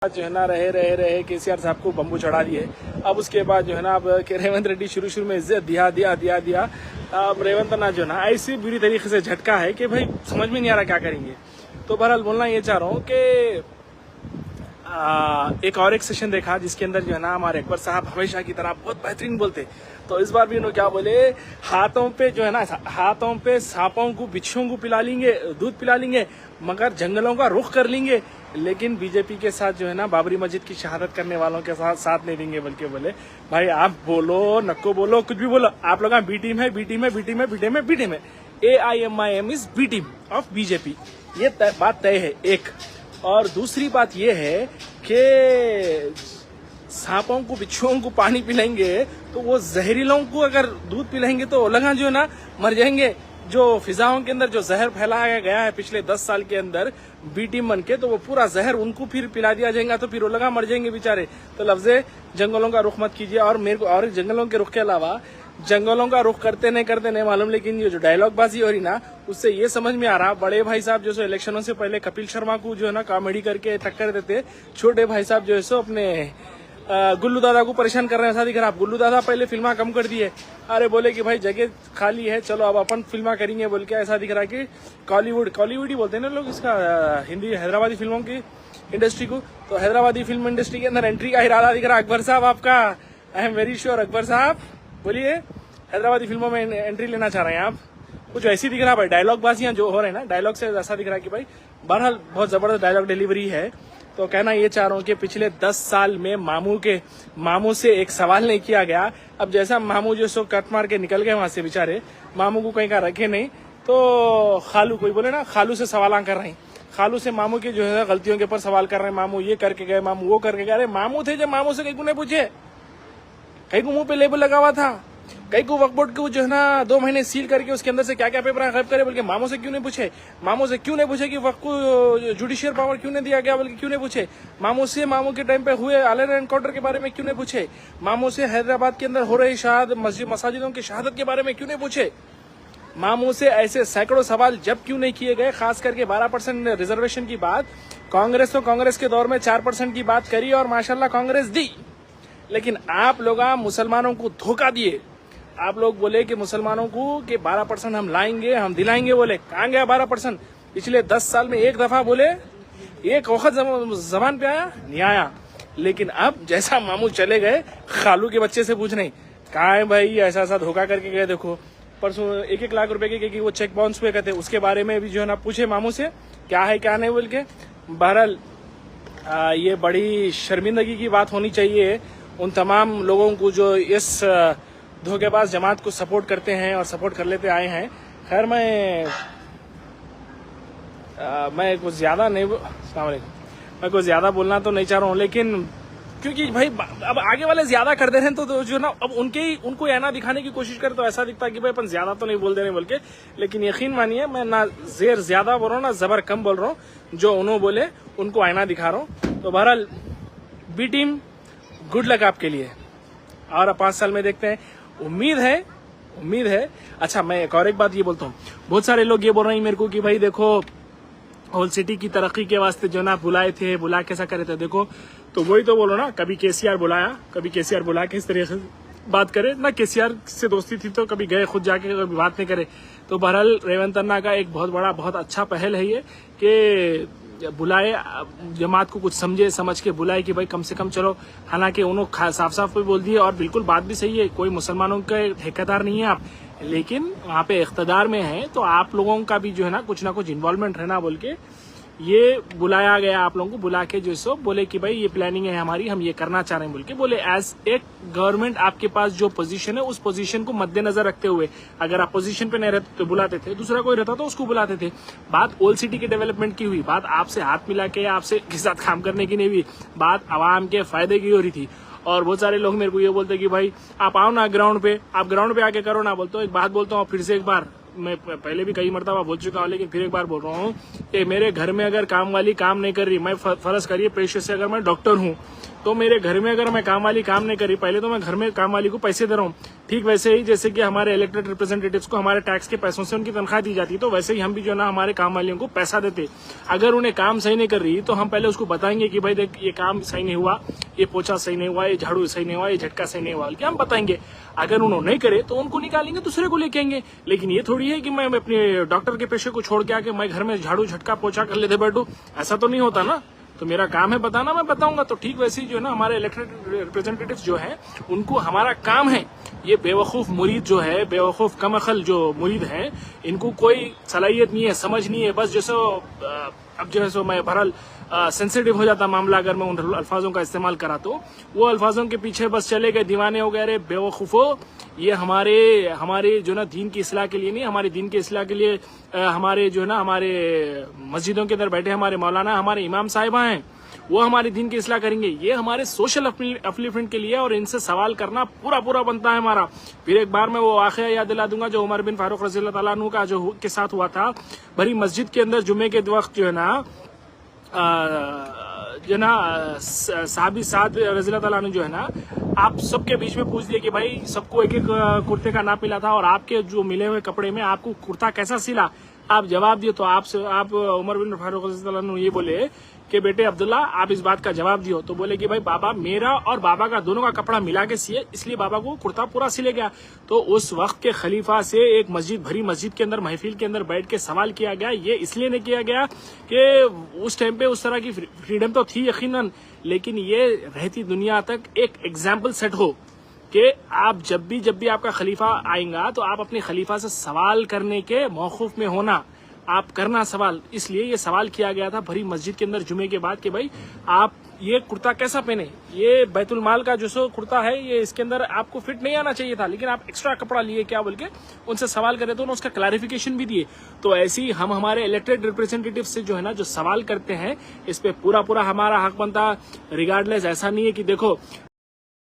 जो है ना रहे केसीआर साहब को बम्बू चढ़ा दिए। अब उसके बाद जो है ना अब रेवंत रेड्डी शुरू में इज्जत दिया। अब रेवंत ना जो है ना ऐसी बुरी तरीके से झटका है कि भाई समझ में नहीं आ रहा क्या करेंगे। तो बहरहाल बोलना ये चाह रहा हूँ कि एक और एक सेशन देखा जिसके अंदर जो है ना हमारे अकबर साहब हमेशा की तरह बहुत बेहतरीन बोलते। तो इस बार भी उन्होंने क्या बोले, हाथों पे जो है ना हाथों पे सांपों को बिच्छुओं को पिला लेंगे, दूध पिला लेंगे, मगर जंगलों का रुख कर लेंगे, लेकिन बीजेपी के साथ जो है ना बाबरी मस्जिद की शहादत करने वालों के साथ नहीं देंगे। बल्कि बोले भाई आप बोलो नको बोलो कुछ भी बोलो, आप लोग बी टीम है। AIMIM is B team of BJP, ये बात तय है एक। और दूसरी बात ये है कि सांपों को बिच्छुओं को पानी पिलाएंगे तो वो जहरीलों को अगर दूध पिलाएंगे तो लगा जो है ना मर जाएंगे। जो फिजाओं के अंदर जो जहर फैलाया गया है पिछले 10 साल के अंदर बी टीम बन के, तो वो पूरा जहर उनको फिर पिला दिया जाएगा तो फिर वो लगा मर जाएंगे बेचारे। तो लफ्ज़े जंगलों का रुख मत कीजिए। और मेरे को और जंगलों के रुख के अलावा जंगलों का रुख करते नहीं मालूम, लेकिन ये जो डायलॉग बाजी हो रही ना उससे ये समझ में आ रहा, बड़े भाई साहब जो सो इलेक्शनों से पहले कपिल शर्मा को जो है ना कॉमेडी करके टक्कर देते, छोटे भाई साहब जो है सो अपने गुल्लू दादा को परेशान कर रहे हैं। ऐसा दिख रहा, आप गुल्लू दादा पहले फिल्मा कम कर दिए, अरे बोले कि भाई जगह खाली है चलो अब अपन फिल्मा करेंगे बोल के। ऐसा दिख रहा है कि कॉलीवुड ही बोलते हैं ना लोग इसका, हिंदी हैदराबादी फिल्मों की इंडस्ट्री को। तो हैदराबादी फिल्म इंडस्ट्री के अंदर एंट्री का इरादा दिख रहा है अकबर साहब आपका। I am very sure Akbar साहब, बोलिए हैदराबादी फिल्मों में एंट्री लेना चाह रहे हैं आप। कुछ ऐसी दिख रहा भाई, डायलॉग बाजियां जो हो रहे हैं ना डायलॉग से ऐसा दिख रहा है कि भाई बहरहाल बहुत जबरदस्त डायलॉग डिलीवरी है। तो कहना ये चाह रहा हूँ कि पिछले 10 साल में मामू से एक सवाल नहीं किया गया। अब जैसा मामू जो सो कट मार के निकल गए वहां से बेचारे, मामू को कहीं का रखे नहीं, तो खालू कोई बोले ना खालू से सवाल कर रहे हैं, खालू से मामू की जो है गलतियों के ऊपर सवाल कर रहे हैं। मामू ये करके गए, मामू वो करके गए। अरे मामू थे जब मामू से कहीं को नहीं पूछे, कहीं को मुंह पे लेबल लगा हुआ था, कई को वक्फ बोर्ड को जो है ना 2 महीने सील करके उसके अंदर से क्या क्या पेपर गायब करे, बल्कि मामू से क्यों नहीं पूछे। मामू से क्यों नहीं पूछे कि वक्फ को जुडिशियल पावर क्यों नहीं दिया गया, बल्कि क्यों नहीं पूछे। मामू के टाइम पे हुए आलर एनकाउंटर के बारे में क्यों नहीं पूछे। मामू से हैदराबाद के अंदर हो रही मसाजिदों की शहादत के बारे में क्यों नहीं पूछे। मामू से ऐसे सैकड़ों सवाल जब क्यों नहीं किए गए। खास करके 12% रिजर्वेशन की बात कांग्रेस के दौर में 4% की बात करी और माशाल्लाह कांग्रेस दी, लेकिन आप लोग मुसलमानों को धोखा दिए। आप लोग बोले कि मुसलमानों को कि 12% हम लाएंगे, हम दिलाएंगे, बोले कहाँ गया 12%। पिछले 10 साल में एक दफा बोले, एक वक्त जबान पे आया नहीं आया। लेकिन अब जैसा मामू चले गए, खालू के बच्चे से पूछ नहीं कहाँ है भाई, ऐसा धोखा करके गए। देखो परसों 1-1 लाख रुपए के वो चेक बाउंस हुए कहते, उसके बारे में भी जो है ना पूछे मामू से क्या है क्या नहीं बोल के। बहरहाल ये बड़ी शर्मिंदगी की बात होनी चाहिए उन तमाम लोगों को जो इस धोखेबाज जमात को सपोर्ट करते हैं और सपोर्ट कर लेते आए हैं। खैर मैं कुछ ज्यादा नहीं, अस्सलाम वालेकुम, मैं कुछ ज्यादा बोलना तो नहीं चाह रहा हूँ, लेकिन क्योंकि भाई अब आगे वाले ज्यादा कर दे रहे हैं तो जो ना अब उनको ऐना दिखाने की कोशिश करे तो ऐसा दिखता है कि भाई अपन ज्यादा तो नहीं बोल दे रहे बोल के। लेकिन यकीन मानिए मैं ना जेर ज्यादा बोल रहा हूँ ना जबर कम बोल रहा हूँ, जो उन्होंने बोले उनको आईना दिखा रहा हूँ। तो बहरहाल बी टीम गुड लक आपके लिए, और 5 साल में देखते हैं, उम्मीद है। अच्छा मैं एक बात ये बोलता हूँ, बहुत सारे लोग ये बोल रहे हैं मेरे को कि भाई देखो होल सिटी की तरक्की के वास्ते जो ना बुलाए थे, बुला कैसा करे थे। देखो तो वही तो बोलो ना, कभी केसीआर बुला के इस तरीके से बात करे ना, केसीआर से दोस्ती थी तो कभी गए खुद जाके, कभी बात नहीं करे। तो बहरहाल रेवंत अन्ना का एक बहुत अच्छा पहल है ये कि बुलाए, जमात को कुछ समझ के बुलाए कि भाई कम से कम चलो। हालांकि उन्होंने साफ भी बोल दिए और बिल्कुल बात भी सही है, कोई मुसलमानों के ठेकेदार नहीं है आप, लेकिन वहाँ पे इख्तदार में है तो आप लोगों का भी जो है ना कुछ इन्वॉल्वमेंट रहना बोल के ये बुलाया गया। आप लोगों को बुला के जो सो बोले कि भाई ये प्लानिंग है हमारी, हम ये करना चाह रहे हैं बोल के बोले। एज एक गवर्नमेंट आपके पास जो पोजीशन है उस पोजीशन को मद्देनजर रखते हुए, अगर आप पोजीशन पे नहीं रहते तो बुलाते थे, दूसरा कोई रहता तो उसको बुलाते थे। बात ओल्ड सिटी के डेवलपमेंट की हुई, बात आपसे हाथ मिला के आपसे के साथ काम करने की नहीं हुई, बात आवाम के फायदे की हो रही थी। और बहुत सारे लोग मेरे को ये बोलते कि भाई आप आओ ना ग्राउंड पे, आप ग्राउंड पे आके करो ना। बोलते हो एक बात बोलता हूँ फिर से, एक बार मैं पहले भी कई मरतबा बोल चुका हूँ लेकिन फिर एक बार बोल रहा हूँ कि मेरे घर में अगर काम वाली काम नहीं कर रही, मैं फर्ज करिए पेशे से अगर मैं डॉक्टर हूँ तो मेरे घर में अगर मैं काम वाली काम नहीं कर रही, पहले तो मैं घर में काम वाली को पैसे दे रहा हूँ, ठीक वैसे ही जैसे कि हमारे इलेक्टेड रिप्रेजेंटेटिव्स को हमारे टैक्स के पैसों से उनकी तनख्वाह दी जाती है, तो वैसे ही हम भी जो है ना हमारे काम वालियों को पैसा देते। अगर उन्हें काम सही नहीं कर रही तो हम पहले उसको बताएंगे कि भाई देख ये काम सही नहीं हुआ, ये पोछा सही नहीं हुआ, ये झाड़ू सही नहीं हुआ, ये झटका सही नहीं हुआ, क्या हम बताएंगे। अगर उन्होंने नहीं करे तो उनको निकालेंगे, दूसरे को लेके आएंगे। लेकिन ये थोड़ी है कि मैं अपने डॉक्टर के पेशे को छोड़ के आके मैं घर में झाड़ू झटका पोछा कर लेते बैठू, ऐसा तो नहीं होता ना। तो मेरा काम है बताना, मैं बताऊंगा। तो ठीक वैसे ही जो है ना हमारे इलेक्टेड रिप्रेजेंटेटिव्स जो हैं उनको हमारा काम है, ये बेवकूफ मुरीद जो है, बेवकूफ कमअकल जो मुरीद हैं, इनको कोई सलाहियत नहीं है, समझ नहीं है। बस जैसे अब जो है सो मैं बहरहाल सेंसिटिव हो जाता मामला अगर मैं उन अल्फाजों का इस्तेमाल करा, तो वो अल्फाजों के पीछे बस चले गए, दीवाने हो गए। अरे बेवकूफो, ये हमारे जो ना दीन की इस्लाह के लिए नहीं, हमारे दीन की इस्लाह के लिए हमारे जो है ना हमारे मस्जिदों के अंदर बैठे हमारे मौलाना, हमारे इमाम साहिबा हैं, वो हमारे दीन की इस्लाह करेंगे। ये हमारे सोशल अपलिफ्टमेंट के लिए, और इनसे सवाल करना पूरा बनता है हमारा। फिर एक बार मैं वो वाक़या याद दिला दूंगा जो उमर बिन फारूक रज़ी अल्लाह तआला अन्हु का जो के साथ हुआ था। भरी मस्जिद के अंदर जुमे के वक्त जो है ना साहबी साद रज़ी अल्लाह तआला अन्हु जो है ना, आप सबके बीच में पूछ दिया कि भाई सबको एक एक कुर्ते का नाप मिला था और आपके जो मिले हुए कपड़े में आपको कुर्ता कैसा सिला, आप जवाब दिए। तो आप उमर बिन फारूक रज़ी अल्लाह अन्हु ये बोले कि बेटे अब्दुल्ला आप इस बात का जवाब दियो। तो बोले कि भाई बाबा मेरा और बाबा का दोनों का कपड़ा मिला के सिए, इसलिए बाबा को कुर्ता पूरा सिले गया। तो उस वक्त के खलीफा से एक भरी मस्जिद के अंदर महफिल के अंदर बैठ के सवाल किया गया। ये इसलिए नहीं किया गया कि उस टाइम पे उस तरह की फ्रीडम तो थी यकीनन, लेकिन ये रहती दुनिया तक एक एग्जाम्पल सेट हो कि आप जब भी आपका खलीफा आएगा तो आप अपने खलीफा से सवाल करने के मौकूफ में होना, आप करना सवाल। इसलिए ये सवाल किया गया था भरी मस्जिद के अंदर जुमे के बाद कि भाई आप ये कुर्ता कैसा पहने, ये बैतुल माल का जो सो कुर्ता है ये इसके अंदर आपको फिट नहीं आना चाहिए था, लेकिन आप एक्स्ट्रा कपड़ा लिए क्या बोल के उनसे सवाल करे तो उसका क्लैरिफिकेशन भी दिए। तो ऐसे ही हम हमारे इलेक्टेड रिप्रेजेंटेटिव से जो है ना जो सवाल करते हैं, इस पे पूरा हमारा हक बनता। रिगार्डलेस ऐसा नहीं है कि देखो